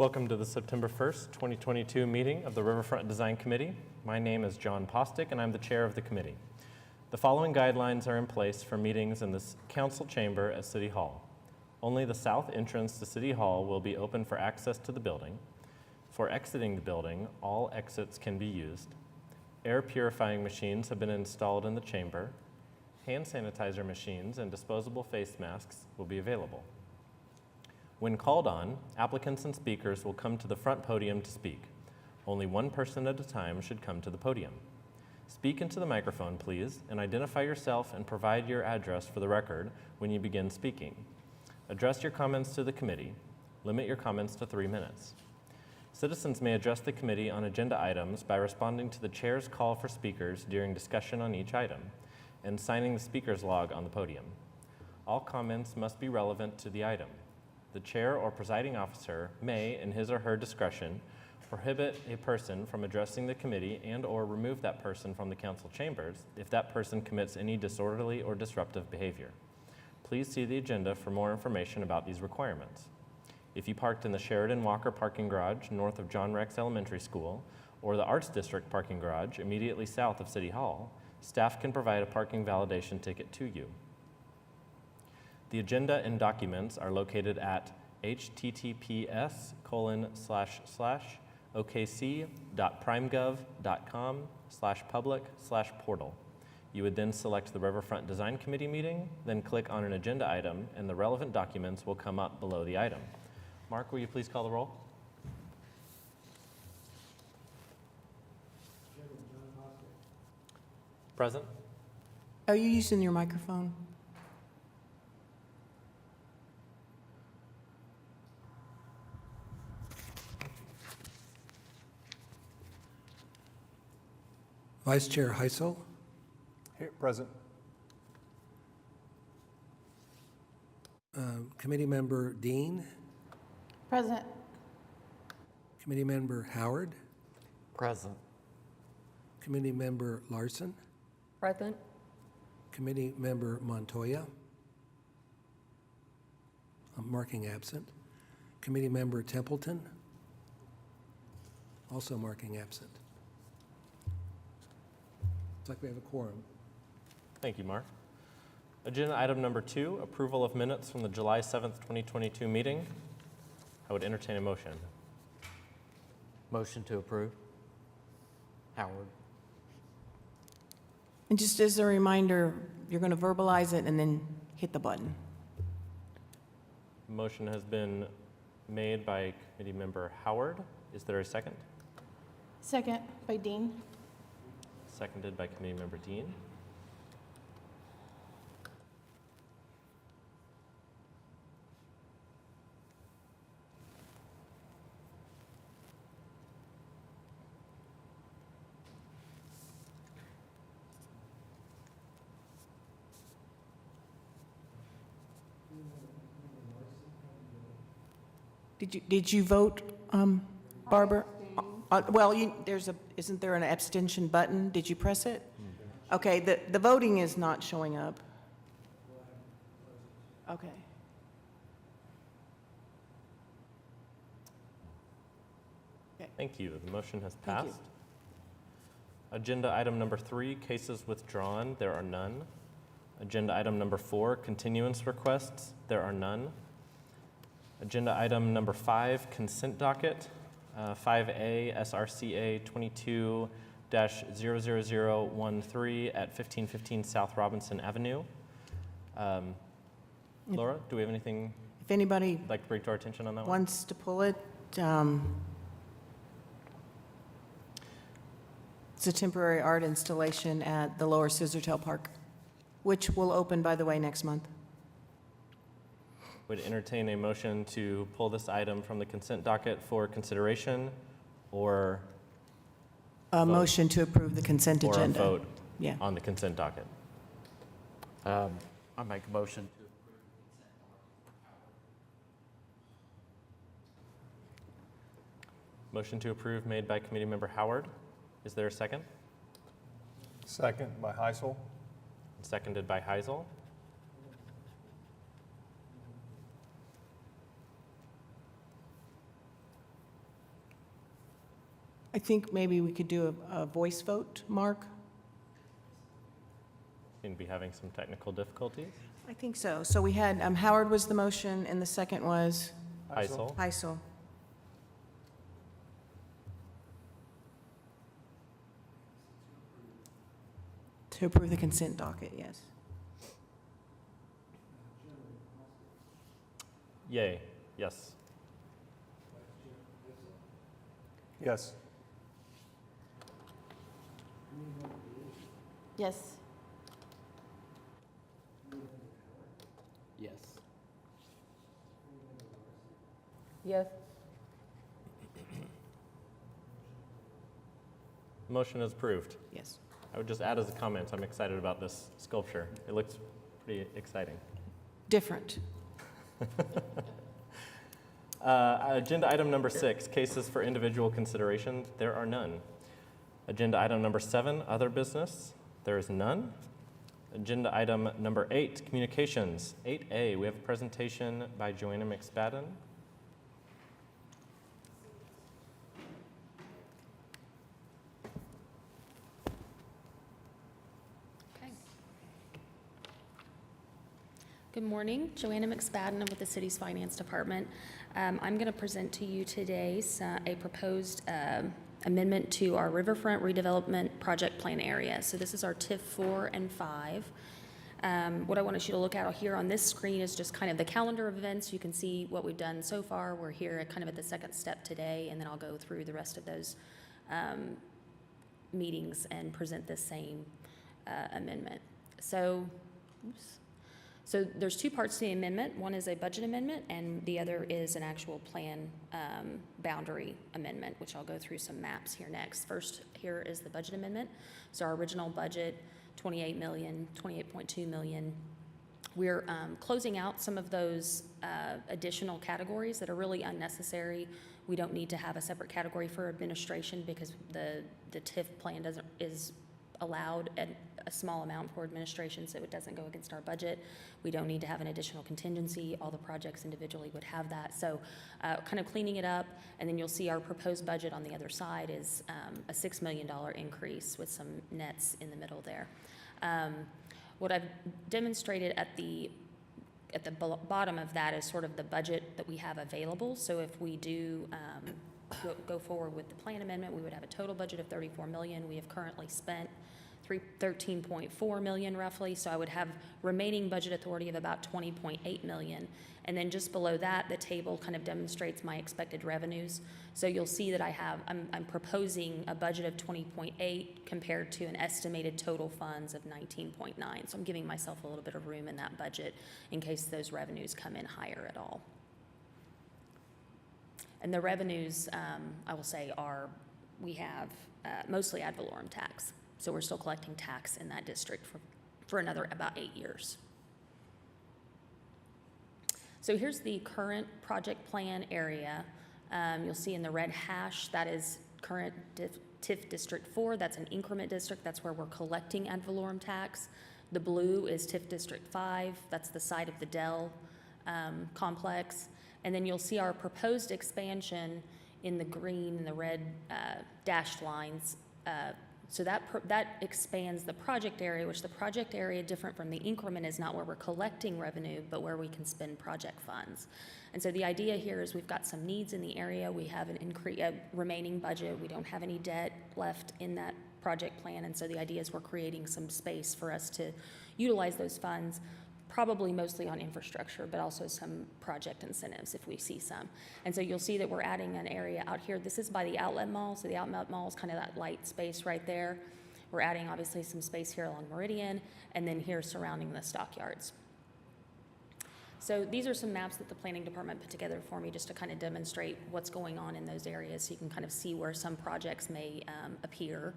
Welcome to the September 1st, 2022 meeting of the Riverfront Design Committee. My name is John Postick and I'm the chair of the committee. The following guidelines are in place for meetings in the council chamber at City Hall. Only the south entrance to City Hall will be open for access to the building. For exiting the building, all exits can be used. Air purifying machines have been installed in the chamber. Hand sanitizer machines and disposable face masks will be available. When called on, applicants and speakers will come to the front podium to speak. Only one person at a time should come to the podium. Speak into the microphone, please, and identify yourself and provide your address for the record when you begin speaking. Address your comments to the committee. Limit your comments to 3 minutes. Citizens may address the committee on agenda items by responding to the chair's call for speakers during discussion on each item and signing the speaker's log on the podium. All comments must be relevant to the item. The chair or presiding officer may, in his or her discretion, prohibit a person from addressing the committee and/or remove that person from the council chambers if that person commits any disorderly or disruptive behavior. Please see the agenda for more information about these requirements. If you parked in the Sheridan Walker parking garage north of John Rex Elementary School or the Arts District parking garage immediately south of City Hall, staff can provide a parking validation ticket to you. The agenda and documents are located at https://okc.primegov.com/public/portal. You would then select the Riverfront Design Committee meeting, then click on an agenda item, and the relevant documents will come up below the item. Mark, will you please call the roll? Present. Are you using your microphone? Vice Chair Heisel. Here, present. Committee Member Dean. Present. Committee Member Howard. Present. Committee Member Larson. Present. Committee Member Montoya. I'm marking absent. Committee Member Templeton. Also marking absent. Looks like we have a quorum. Thank you, Mark. Agenda item number 2, approval of minutes from the July 7th, 2022 meeting. I would entertain a motion. Motion to approve. Howard. And just as a reminder, you're going to verbalize it and then hit the button. Motion has been made by Committee Member Howard. Is there a second? Second by Dean. Seconded by Committee Member Dean. Did you vote, Barbara? Well, isn't there an abstention button? Did you press it? Okay, the voting is not showing up. Okay. Thank you. The motion has Thank you. passed. Agenda item number 3, cases withdrawn. There are none. Agenda item number 4, continuance requests. There are none. Agenda item number 5, consent docket. 5A SRCA 22-00013 at 1515 South Robinson Avenue. Laura, do we have anything If anybody you'd like to bring to our attention on that one? wants to pull it, it's a temporary art installation at the Lower Scissortail Park, which will open, by the way, next month. Would entertain a motion to pull this item from the consent docket for consideration or A motion to approve the consent or a agenda. vote Yeah. on the consent docket. I make a motion to Motion to approve made by Committee Member Howard. Is there a second? Second by Heisel. Seconded by Heisel. I think maybe we could do a voice vote, Mark? Seem to be having some technical difficulties. I think so. So we had, Howard was the motion, and the second was Heisel. Heisel. To approve the consent docket, yes. Yay. Yes. Yes. Yes. Yes. Yes. Motion is approved. Yes. I would just add as a comment, I'm excited about this sculpture. It looks pretty exciting. Different. Agenda item number 6, cases for individual consideration. There are none. Agenda item number 7, other business. There is none. Agenda item number 8, communications. 8A, we have a presentation by Joanna McSpadden. Okay. Good morning, Joanna McSpadden. I'm with the city's finance department. I'm going to present to you today a proposed amendment to our Riverfront redevelopment project plan area. So this is our TIF 4 and 5. What I wanted you to look at here on this screen is just kind of the calendar of events. You can see what we've done so far. We're here at kind of at the second step today, and then I'll go through the rest of those meetings and present the same amendment. So there's two parts to the amendment. One is a budget amendment, and the other is an actual plan boundary amendment, which I'll go through some maps here next. First, here is the budget amendment. So our original budget, $28 million, $28.2 million. We're closing out some of those additional categories that are really unnecessary. We don't need to have a separate category for administration because the TIF plan is allowed at a small amount for administration, so it doesn't go against our budget. We don't need to have an additional contingency. All the projects individually would have that. So kind of cleaning it up, and then you'll see our proposed budget on the other side is a $6 million increase with some nets in the middle there. What I've demonstrated at the bottom of that is sort of the budget that we have available. So if we do go forward with the plan amendment, we would have a total budget of $34 million. We have currently spent $13.4 million roughly, so I would have remaining budget authority of about $20.8 million. And then just below that, the table kind of demonstrates my expected revenues. So you'll see that I'm proposing a budget of 20.8 compared to an estimated total funds of 19.9. So I'm giving myself a little bit of room in that budget in case those revenues come in higher at all. And the revenues, I will say, we have mostly ad valorem tax. So we're still collecting tax in that district for another about 8 years. So here's the current project plan area. You'll see in the red hash, that is current TIF District 4. That's an increment district. That's where we're collecting ad valorem tax. The blue is TIF District 5. That's the site of the Dell complex. And then you'll see our proposed expansion in the green and the red dashed lines. So that expands the project area, which the project area, different from the increment, is not where we're collecting revenue, but where we can spend project funds. And so the idea here is we've got some needs in the area. We have a remaining budget. We don't have any debt left in that project plan. And so the idea is we're creating some space for us to utilize those funds, probably mostly on infrastructure, but also some project incentives if we see some. And so you'll see that we're adding an area out here. This is by the outlet mall. So the outlet mall is kind of that light space right there. We're adding obviously some space here along Meridian, and then here surrounding the stockyards. So these are some maps that the planning department put together for me just to kind of demonstrate what's going on in those areas, so you can kind of see where some projects may appear.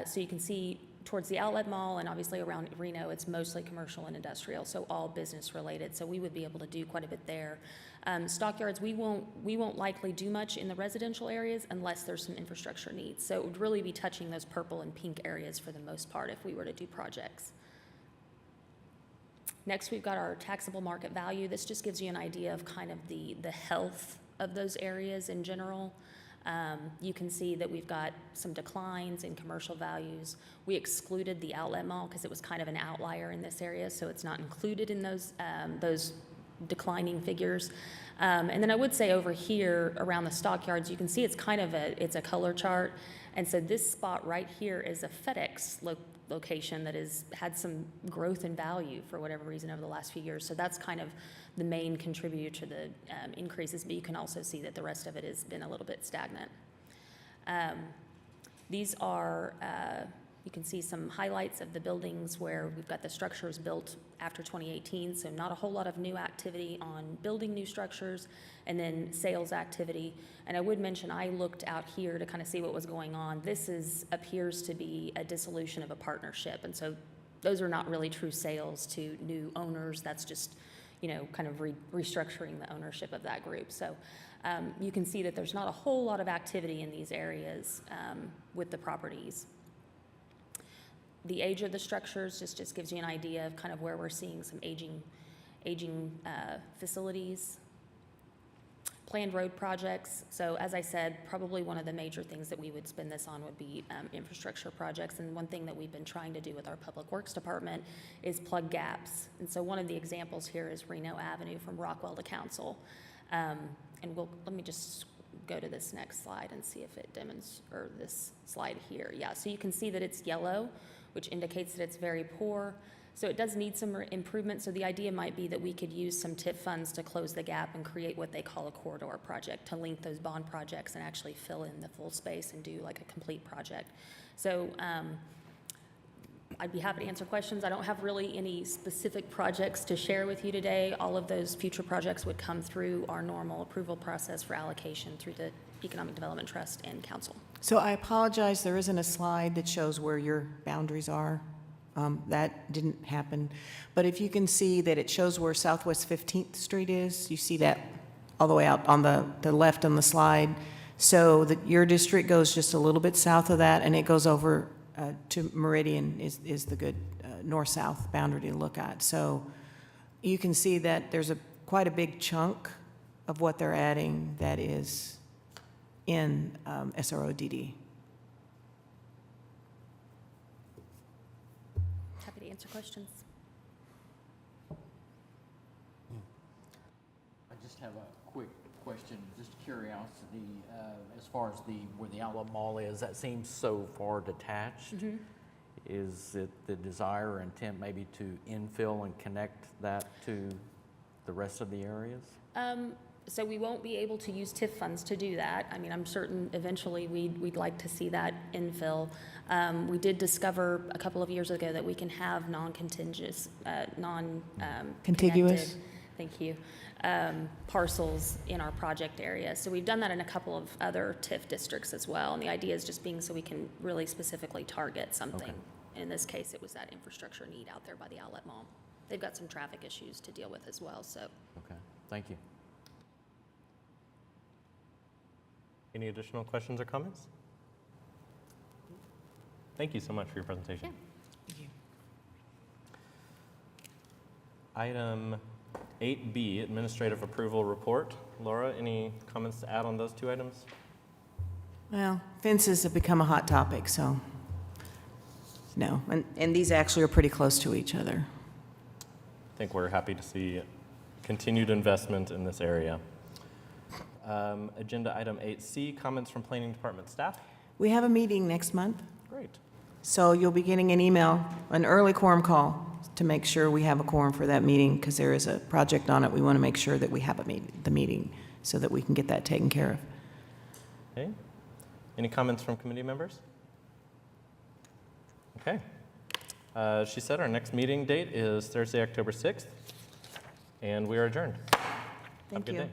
So you can see towards the outlet mall and obviously around Reno, it's mostly commercial and industrial, so all business related. So we would be able to do quite a bit there. Stockyards, we won't likely do much in the residential areas unless there's some infrastructure needs. So it would really be touching those purple and pink areas for the most part if we were to do projects. Next, we've got our taxable market value. This just gives you an idea of kind of the health of those areas in general. You can see that we've got some declines in commercial values. We excluded the outlet mall because it was kind of an outlier in this area, so it's not included in those declining figures. And then I would say over here around the stockyards, you can see it's kind of it's a color chart. And so this spot right here is a FedEx location that has had some growth in value for whatever reason over the last few years. So that's kind of the main contributor to the increases, but you can also see that the rest of it has been a little bit stagnant. These are, you can see some highlights of the buildings where we've got the structures built after 2018, so not a whole lot of new activity on building new structures, and then sales activity. And I would mention, I looked out here to kind of see what was going on. This appears to be a dissolution of a partnership, and so those are not really true sales to new owners. That's just, kind of restructuring the ownership of that group. So you can see that there's not a whole lot of activity in these areas with the properties. The age of the structures just gives you an idea of kind of where we're seeing some aging facilities. Planned road projects. So as I said, probably one of the major things that we would spend this on would be infrastructure projects. And one thing that we've been trying to do with our Public Works Department is plug gaps. And so one of the examples here is Reno Avenue from Rockwell to Council. And let me just go to this next slide and see if it demonstrates, or this slide here. Yeah, so you can see that it's yellow, which indicates that it's very poor. So it does need some improvement. So the idea might be that we could use some TIF funds to close the gap and create what they call a corridor project to link those bond projects and actually fill in the full space and do like a complete project. So I'd be happy to answer questions. I don't have really any specific projects to share with you today. All of those future projects would come through our normal approval process for allocation through the Economic Development Trust and Council. So I apologize, there isn't a slide that shows where your boundaries are. That didn't happen. But if you can see that it shows where Southwest 15th Street is, you see that all the way out on the left on the slide. So that your district goes just a little bit south of that, and it goes over to Meridian is the good north-south boundary to look at. So you can see that there's quite a big chunk of what they're adding that is in SRODD. Happy to answer questions. I just have a quick question, just curiosity, as far as where the outlet mall is, that seems so far detached. Mm-hmm. Is it the desire or intent maybe to infill and connect that to the rest of the areas? So we won't be able to use TIF funds to do that. I mean, I'm certain eventually we'd like to see that infill. We did discover a couple of years ago that we can have non-contiguous, Contiguous? Thank you, parcels in our project area. So we've done that in a couple of other TIF districts as well. And the idea is just being so we can really specifically target something. Okay. In this case, it was that infrastructure need out there by the outlet mall. They've got some traffic issues to deal with as well, so. Okay, thank you. Any additional questions or comments? Thank you so much for your presentation. Yeah. Thank you. Item 8B, Administrative Approval Report. Laura, any comments to add on those two items? Well, fences have become a hot topic, so no. And these actually are pretty close to each other. I think we're happy to see continued investment in this area. Agenda item 8C, comments from Planning Department staff. We have a meeting next month, Great. so you'll be getting an email, an early quorum call to make sure we have a quorum for that meeting because there is a project on it. We want to make sure that we have the meeting so that we can get that taken care of. Okay. Any comments from committee members? Okay. She said our next meeting date is Thursday, October 6th, and we are adjourned. Have a Thank good you. day.